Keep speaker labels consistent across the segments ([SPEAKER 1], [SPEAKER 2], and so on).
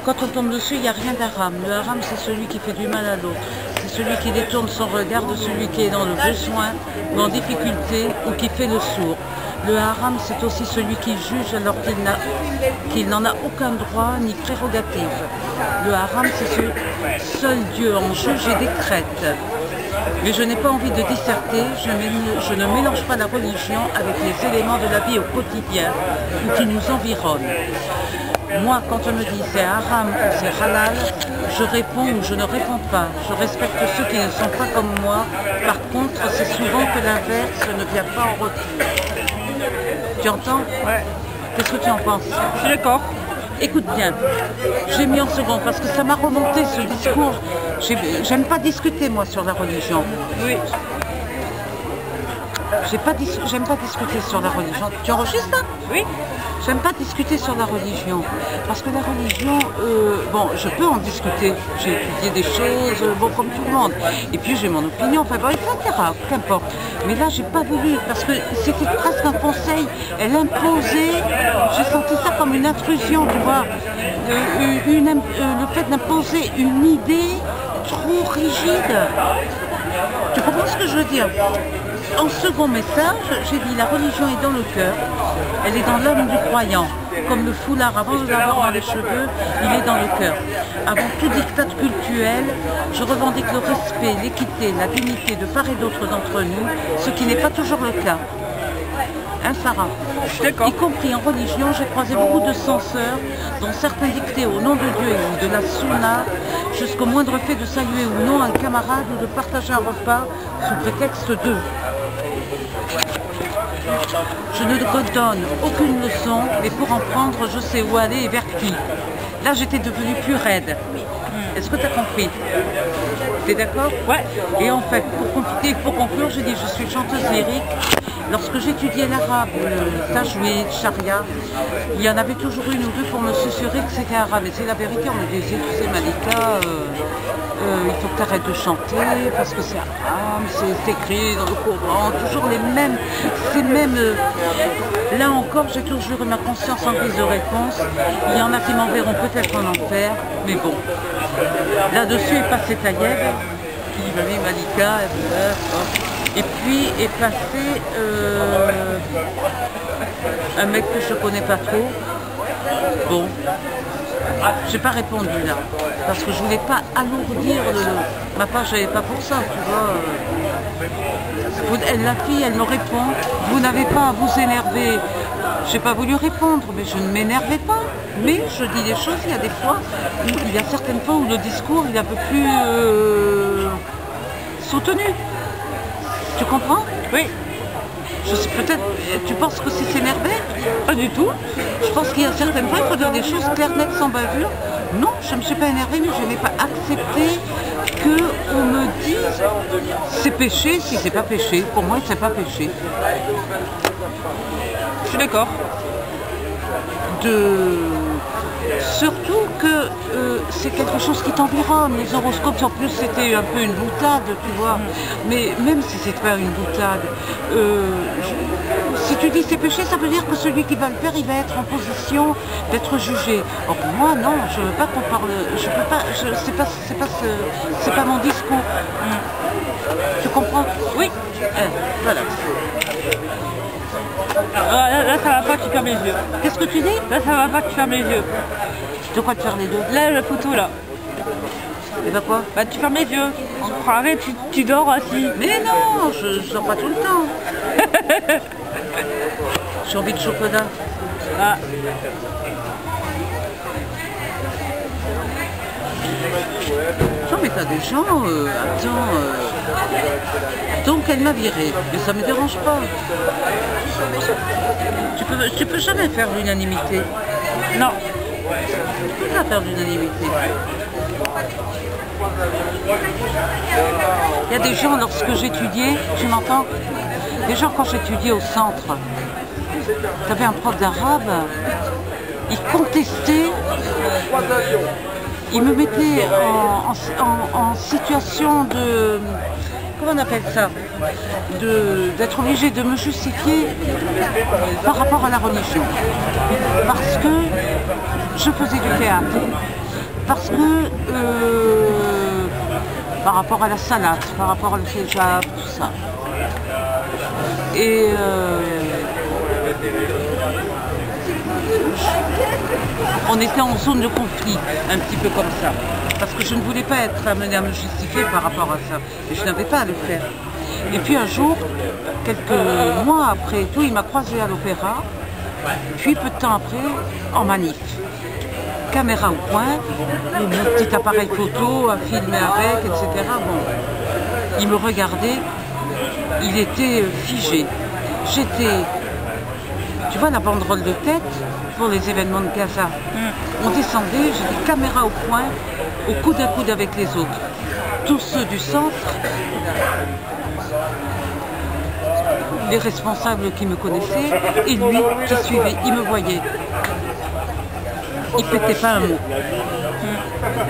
[SPEAKER 1] Quand on tombe dessus, il n'y a rien d'haram. Le haram, c'est celui qui fait du mal à l'autre. C'est celui qui détourne son regard de celui qui est dans le besoin ou en difficulté ou qui fait le sourd. Le haram, c'est aussi celui qui juge alors qu'il n'en a aucun droit ni prérogative. Le haram, c'est ce seul Dieu en juge et décrète. Mais je n'ai pas envie de disserter, je ne mélange pas la religion avec les éléments de la vie au quotidien ou qui nous environnent. Moi, quand on me dit c'est haram ou c'est halal, je réponds ou je ne réponds pas. Je respecte ceux qui ne sont pas comme moi. Par contre, c'est souvent que l'inverse ne vient pas en retour. Tu entends?
[SPEAKER 2] Ouais.
[SPEAKER 1] Qu'est-ce que tu en penses?
[SPEAKER 2] Je suis d'accord.
[SPEAKER 1] Écoute bien, j'ai mis en second parce que ça m'a remonté ce discours. J'aime pas discuter moi sur la religion.
[SPEAKER 2] Oui.
[SPEAKER 1] J'aime pas discuter sur la religion. Tu enregistres ça?
[SPEAKER 2] Oui.
[SPEAKER 1] J'aime pas discuter sur la religion, parce que la religion, bon, je peux en discuter, j'ai étudié des choses, bon, comme tout le monde, et puis j'ai mon opinion, enfin bon, etc., qu'importe. Mais là, j'ai pas voulu, parce que c'était presque un conseil, elle imposait, j'ai senti ça comme une intrusion, tu vois, le fait d'imposer une idée trop rigide. Tu comprends ce que je veux dire? En second message, j'ai dit la religion est dans le cœur, elle est dans l'homme du croyant. Comme le foulard, avant de l'avoir dans les cheveux, il est dans le cœur. Avant tout diktat cultuel, je revendique le respect, l'équité, la dignité de part et d'autre d'entre nous, ce qui n'est pas toujours le cas. Hein, Sarah?
[SPEAKER 2] Je suis d'accord.
[SPEAKER 1] Y compris en religion, j'ai croisé beaucoup de censeurs, dont certains dictaient au nom de Dieu ou de la Sunna, jusqu'au moindre fait de saluer ou non un camarade ou de partager un repas sous prétexte d'eux. Je ne redonne aucune leçon, mais pour en prendre, je sais où aller et vers qui. Là, j'étais devenue plus raide. Est-ce que tu as compris? Tu es d'accord?
[SPEAKER 2] Ouais.
[SPEAKER 1] Et en fait, pour conclure, j'ai dit je suis chanteuse lyrique. Lorsque j'étudiais l'arabe, le tajwid, charia, il y en avait toujours une ou deux pour me susurrer que c'était arabe. Et c'est la vérité, on me disait, tu sais Malika, il faut que tu arrêtes de chanter parce que c'est arabe, c'est écrit dans le Coran, toujours les mêmes, ces mêmes... là encore, j'ai toujours eu ma conscience en guise de réponse. Il y en a qui m'enverront peut-être en enfer, mais bon. Là-dessus est passé Taïeb, qui dit, vas-y Malika, et puis est passé un mec que je connais pas trop. Bon, j'ai pas répondu là, parce que je voulais pas alourdir ma page, j'avais pas pour ça, tu vois. La fille, elle me répond, vous n'avez pas à vous énerver. J'ai pas voulu répondre, mais je ne m'énervais pas. Mais je dis des choses, il y a des fois, il y a certaines fois où le discours il est un peu plus soutenu. Tu comprends?
[SPEAKER 2] Oui.
[SPEAKER 1] Je sais peut-être, tu penses que c'est s'énerver?
[SPEAKER 2] Pas du tout.
[SPEAKER 1] Je pense qu'il y a certaines fois, il faut dire des choses claires, nettes, sans bavure. Non, je ne me suis pas énervée, mais je n'ai pas accepté qu'on me dise c'est péché si c'est pas péché. Pour moi, c'est pas péché.
[SPEAKER 2] Je suis d'accord.
[SPEAKER 1] Surtout que c'est quelque chose qui t'environne. Les horoscopes, en plus, c'était un peu une boutade, tu vois. Mais même si c'est pas une boutade, si tu dis c'est péché, ça veut dire que celui qui va le faire, il va être en position d'être jugé. Or moi, non, je veux pas qu'on parle. Je peux pas. C'est pas mon discours. Tu comprends?
[SPEAKER 2] Oui.
[SPEAKER 1] Voilà.
[SPEAKER 2] Là, ça va pas que tu fermes les yeux.
[SPEAKER 1] Qu'est-ce que tu dis?
[SPEAKER 2] Là, ça va pas que tu fermes les yeux.
[SPEAKER 1] De quoi te faire les deux?
[SPEAKER 2] Là, la photo, là.
[SPEAKER 1] Et bah quoi?
[SPEAKER 2] Bah, tu fermes les yeux. Arrête, tu dors assis.
[SPEAKER 1] Mais non, je dors pas tout le temps. J'ai envie de chocolat.
[SPEAKER 2] Ah.
[SPEAKER 1] Non mais t'as des gens, donc elle m'a viré, mais ça me dérange pas. Tu peux jamais faire l'unanimité.
[SPEAKER 2] Non.
[SPEAKER 1] Tu peux pas faire l'unanimité. Il y a des gens, lorsque j'étudiais, tu m'entends? Des gens, quand j'étudiais au centre, t'avais un prof d'arabe, il contestait, il me mettait en situation comment on appelle ça, d'être obligée de me justifier par rapport à la religion. Parce que je faisais du théâtre. Parce que par rapport à la salade, par rapport au hijab, tout ça. Et on était en zone de conflit, un petit peu comme ça. Parce que je ne voulais pas être amenée à me justifier par rapport à ça. Et je n'avais pas à le faire. Et puis un jour, quelques mois après tout, il m'a croisé à l'opéra. Puis peu de temps après, en manif. Caméra au point, mon petit appareil photo à filmer avec, etc. Bon, il me regardait, il était figé. J'étais, tu vois la banderole de tête pour les événements de Gaza. On descendait, j'étais caméra au point, au coude à coude avec les autres. Tous ceux du centre, les responsables qui me connaissaient, et lui qui suivait, il me voyait. Il ne pétait pas un mot.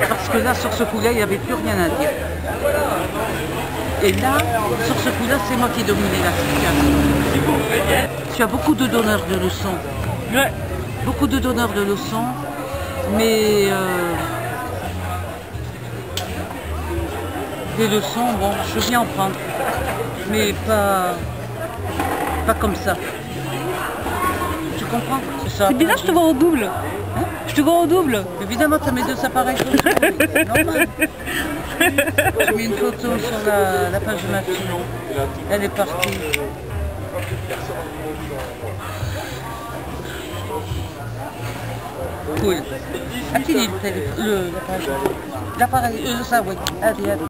[SPEAKER 1] Parce que là, sur ce coup-là, il n'y avait plus rien à dire. Et là, sur ce coup-là, c'est moi qui dominais la situation. Tu as beaucoup de donneurs de leçons.
[SPEAKER 2] Ouais.
[SPEAKER 1] Beaucoup de donneurs de leçons, mais des leçons, bon, je veux bien en prendre, mais pas comme ça. Tu comprends? C'est ça.
[SPEAKER 2] C'est bizarre, je te vois au double.
[SPEAKER 1] Hein?
[SPEAKER 2] Je te vois au double.
[SPEAKER 1] Évidemment, tu as mes deux appareils photo, c'est normal. J'ai mis une photo sur la page de ma fille. Elle est partie. Cool. À qui dit l'appareil? L'appareil, ça, oui. Allez, allez.